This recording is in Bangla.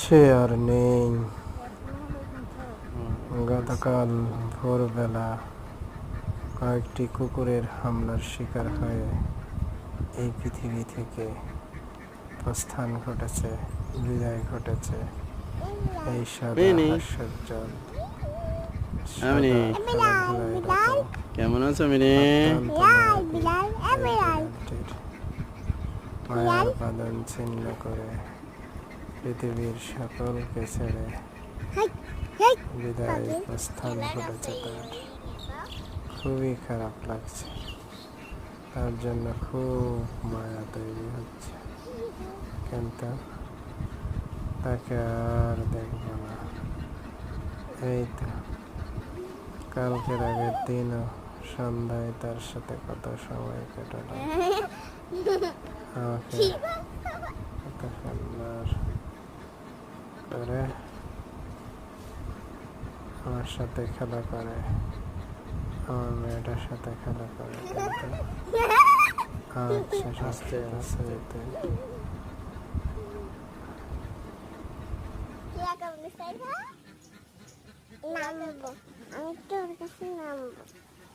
সে আর নেই। গতকাল ভোরবেলা কয়েকটি কুকুরের হামলার শিকার হয়ে এই পৃথিবী থেকে প্রস্থান ঘটেছে, বিদায় ঘটেছে এই সাদা হাস্যোজ্জ্বল সাদা খেলাধুলায় রত কেমন আছো মিনি? অত্যন্ত মায়াবী এই বিড়ালটির মায়ার বাঁধন ছিন্ন করে পৃথিবীর সকলকে ছেড়ে বিদায় প্রস্থান ঘটেছে তার। খুবই খারাপ লাগছে, তার জন্য খুব মায়া তৈরি হচ্ছে, কিন্তু তাকে আর দেখবো না। এই তো কালকের আগের দিনও সন্ধ্যায় তার সাথে কত সময় কাটালো, আমাকে কত সুন্দর করে আমার সাথে খেলা করে, আমার মেয়েটার সাথে খেলা করে, কিন্তু আজ সে সুস্থ আছে। নামবো, আমি তোর কাছে নামবো।